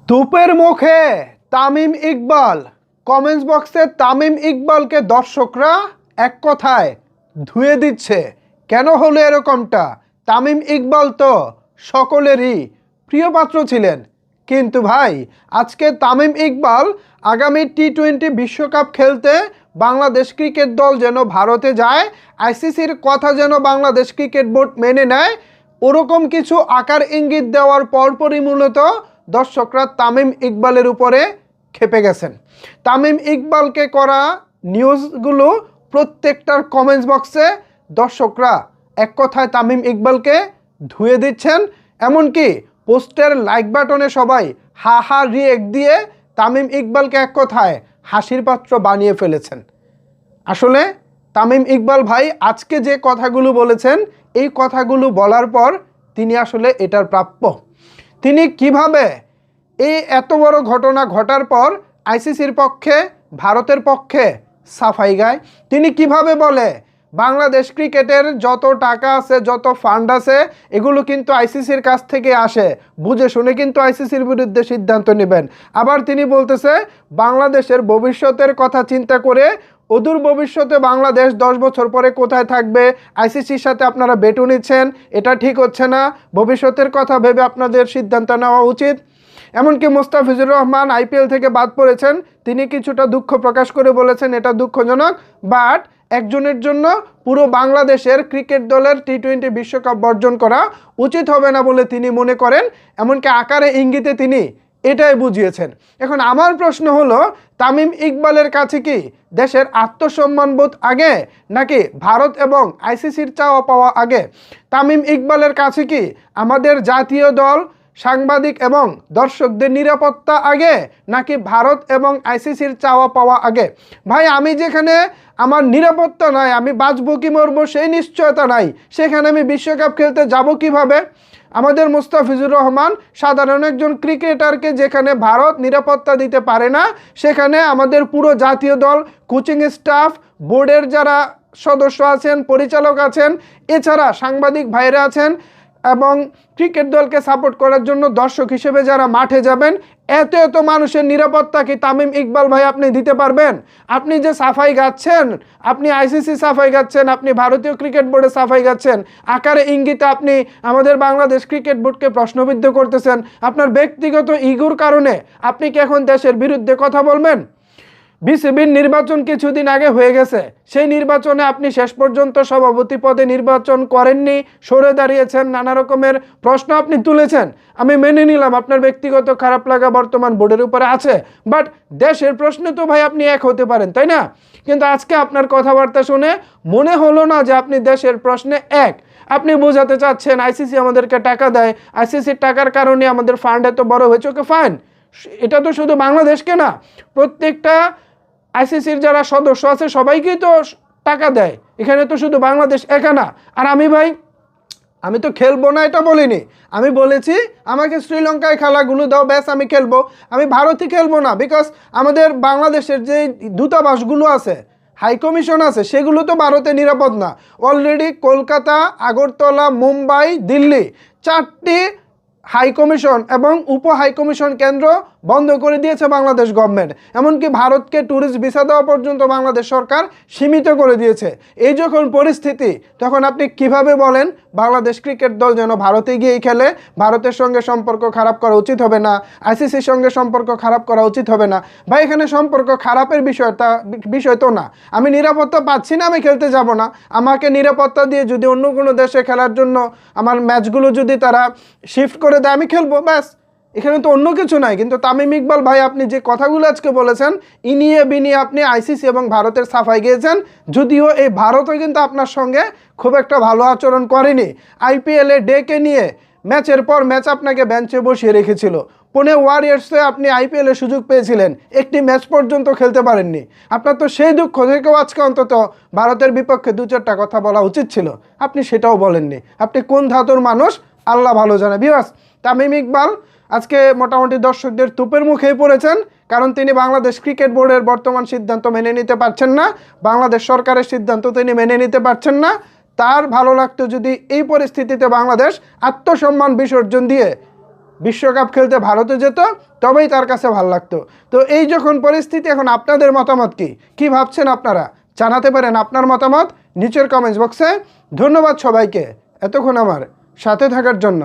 তোপের মুখে তামিম ইকবাল। কমেন্টস বক্সে তামিম ইকবালকে দর্শকরা এক কথায় ধুয়ে দিচ্ছে। কেন হলো এরকমটা? তামিম ইকবাল তো সকলেরই প্রিয় পাত্র ছিলেন, কিন্তু ভাই আজকে তামিম ইকবাল আগামী টি-20 বিশ্বকাপ খেলতে বাংলাদেশ ক্রিকেট দল যেন ভারতে যায়, আইসিসির কথা যেন বাংলাদেশ ক্রিকেট বোর্ড মেনে নেয়, ওরকম কিছু আকার ইঙ্গিত দেওয়ার পরপরই মূলত দর্শকরা তামিম ইকবালের উপরে ক্ষেপে গেছেন। তামিম ইকবালকে করা নিউজগুলো প্রত্যেকটার কমেন্টস বক্সে দর্শকরা এক কথায় তামিম ইকবালকে ধুয়ে দিচ্ছেন। এমনকি পোস্টের লাইক বাটনে সবাই হা হা রিয়েক্ট দিয়ে তামিম ইকবালকে এক কথায় হাসির পাত্র বানিয়ে ফেলেছেন। আসলে তামিম ইকবাল ভাই আজকে যে কথাগুলো বলেছেন, এই কথাগুলো বলার পর তিনি আসলে এটার প্রাপ্য। তিনি কিভাবে এই এত বড় ঘটনা ঘটার পর আইসিসির পক্ষে, ভারতের পক্ষে সাফাই গায়। তিনি কিভাবে বলে বাংলাদেশ ক্রিকেটের যত টাকা আছে, যত ফান্ড আছে, এগুলো কিন্তু আইসিসির কাছ থেকে আসে, বুঝে শুনে কিন্তু আইসিসির বিরুদ্ধে সিদ্ধান্ত নেবেন। আবার তিনি বলতেছে বাংলাদেশের ভবিষ্যতের কথা চিন্তা করে, অদূর ভবিষ্যতে বাংলাদেশ 10 বছর পরে কোথায় থাকবে, আইসিসির সাথে আপনারা বেটু নিচ্ছেন, এটা ঠিক হচ্ছে না, ভবিষ্যতের কথা ভেবে আপনাদের সিদ্ধান্ত নেওয়া উচিত। এমনকি মুস্তাফিজুর রহমান আইপিএল থেকে বাদ পড়েছেন, তিনি কিছুটা দুঃখ প্রকাশ করে বলেছেন এটা দুঃখজনক, বাট একজনের জন্য পুরো বাংলাদেশের ক্রিকেট দলের টি-20 বিশ্বকাপ বর্জন করা উচিত হবে না বলে তিনি মনে করেন। এমনকি আকারে ইঙ্গিতে তিনি এটাই বুঝিয়েছেন। এখন আমার প্রশ্ন হলো, তামিম ইকবালের কাছে কি দেশের আত্মসম্মানবোধ আগে, নাকি ভারত এবং আইসিসির চাওয়া পাওয়া আগে? তামিম ইকবালের কাছে কি আমাদের জাতীয় দল, সাংবাদিক এবং দর্শকদের নিরাপত্তা আগে, নাকি ভারত এবং আইসিসির চাওয়া পাওয়া আগে? ভাই আমি যেখানে আমার নিরাপত্তা নাই, আমি বাঁচবো কি মরবো সেই নিশ্চয়তা নাই, সেখানে আমি বিশ্বকাপ খেলতে যাব কিভাবে? আমাদের মুস্তাফিজুর রহমান সাধারণ একজন ক্রিকেটারকে যেখানে ভারত নিরাপত্তা দিতে পারে না, সেখানে আমাদের পুরো জাতীয় দল, কোচিং স্টাফ, বোর্ডের যারা সদস্য আছেন, পরিচালক আছেন, এছাড়া সাংবাদিক ভাইরা আছেন এবং ক্রিকেট দলকে সাপোর্ট করার জন্য দর্শক হিসেবে যারা মাঠে যাবেন, এত এত মানুষের নিরাপত্তা কি তামিম ইকবাল ভাই আপনি দিতে পারবেন? আপনি যে সাফাই গাচ্ছেন, আপনি আইসিসি সাফাই গাচ্ছেন, আপনি ভারতীয় ক্রিকেট বোর্ডে সাফাই গাচ্ছেন, আকারে ইঙ্গিতে আপনি আমাদের বাংলাদেশ ক্রিকেট বোর্ডকে প্রশ্নবিদ্ধ করতেছেন। আপনার ব্যক্তিগত ইগোর কারণে আপনি কি এখন দেশের বিরুদ্ধে কথা বলবেন? বিসিবির নির্বাচন কিছুদিন আগে হয়ে গেছে, সেই নির্বাচনে আপনি শেষ পর্যন্ত সভাপতি পদে নির্বাচন করেননি, সরে দাঁড়িয়েছেন, নানা রকমের প্রশ্ন আপনি তুলেছেন। আমি মেনে নিলাম আপনার ব্যক্তিগত খারাপ লাগা বর্তমান বোর্ডের উপরে আছে, বাট দেশের প্রশ্নে তো ভাই আপনি এক হতে পারেন, তাই না? কিন্তু আজকে আপনার কথাবার্তা শুনে মনে হলো না যে আপনি দেশের প্রশ্নে এক। আপনি বোঝাতে চাচ্ছেন আইসিসি আমাদেরকে টাকা দেয়, আইসিসির টাকার কারণে আমাদের ফান্ড এত বড় হয়েছে। ওকে ফাইন, এটা তো শুধু বাংলাদেশকে না, প্রত্যেকটা আইসিসির যারা সদস্য আছে সবাইকেই তো টাকা দেয়, এখানে তো শুধু বাংলাদেশ একা না। আর আমি তো খেলবো না এটা বলিনি, আমি বলেছি আমাকে শ্রীলঙ্কায় খেলাগুলো দাও, ব্যাস আমি খেলবো। আমি ভারতে খেলবো না, বিকজ আমাদের বাংলাদেশের যে দূতাবাসগুলো আছে, হাই কমিশন আছে, সেগুলো তো ভারতে নিরাপদ না। অলরেডি কলকাতা, আগরতলা, মুম্বাই, দিল্লি, 4টি হাই কমিশন এবং উপ হাই কমিশন কেন্দ্র বন্ধ করে দিয়েছে বাংলাদেশ গভর্নমেন্ট। এমনকি ভারতকে ট্যুরিস্ট ভিসা দেওয়া পর্যন্ত বাংলাদেশ সরকার সীমিত করে দিয়েছে। এই যখন পরিস্থিতি, তখন আপনি কিভাবে বলেন বাংলাদেশ ক্রিকেট দল যেন ভারতে গিয়েই খেলে? ভারতের সঙ্গে সম্পর্ক খারাপ করা উচিত হবে না, আইসিসির সঙ্গে সম্পর্ক খারাপ করা উচিত হবে না। ভাই এখানে সম্পর্ক খারাপের বিষয় তো না। আমি নিরাপত্তা পাচ্ছি না, আমি খেলতে যাব না। আমাকে নিরাপত্তা দিয়ে যদি অন্য কোনো দেশে খেলার জন্য আমার ম্যাচগুলো যদি তারা শিফট করে দেয়, আমি খেলবো, ব্যাস। এখানে তো অন্য কিছু নাই। কিন্তু তামিম ইকবাল ভাই আপনি যে কথাগুলো আজকে বলেছেন, ইনিয়ে বিনিয়ে আপনি আইসিসি এবং ভারতের সাফাই গিয়েছেন, যদিও এই ভারতও কিন্তু আপনার সঙ্গে খুব একটা ভালো আচরণ করেনি। আইপিএলে ডেকে নিয়ে ম্যাচের পর ম্যাচ আপনাকে বেঞ্চে বসিয়ে রেখেছিল। পুনে ওয়ারিয়র্সে আপনি আইপিএলে সুযোগ পেয়েছিলেন, একটি ম্যাচ পর্যন্ত খেলতে পারেননি। আপনার তো সেই দুঃখ থেকেও আজকে অন্তত ভারতের বিপক্ষে 2-4টা কথা বলা উচিত ছিল, আপনি সেটাও বলেননি। আপনি কোন ধাতুর মানুষ আল্লাহ ভালো জানে। ভিউয়ার্স, তামিম ইকবাল আজকে মোটামুটি দর্শকদের তুপের মুখেই পড়েছেন, কারণ তিনি বাংলাদেশ ক্রিকেট বোর্ডের বর্তমান সিদ্ধান্ত মেনে নিতে পারছেন না, বাংলাদেশ সরকারের সিদ্ধান্ত তিনি মেনে নিতে পারছেন না। তার ভালো লাগতো যদি এই পরিস্থিতিতে বাংলাদেশ আত্মসম্মান বিসর্জন দিয়ে বিশ্বকাপ খেলতে ভারতে যেত, তবেই তার কাছে ভালো লাগতো। তো এই যখন পরিস্থিতি, এখন আপনাদের মতামত কি ভাবছেন আপনারা? জানাতে পারেন আপনার মতামত নিচের কমেন্টস বক্সে। ধন্যবাদ সবাইকে এতক্ষণ আমার সাথে থাকার জন্য।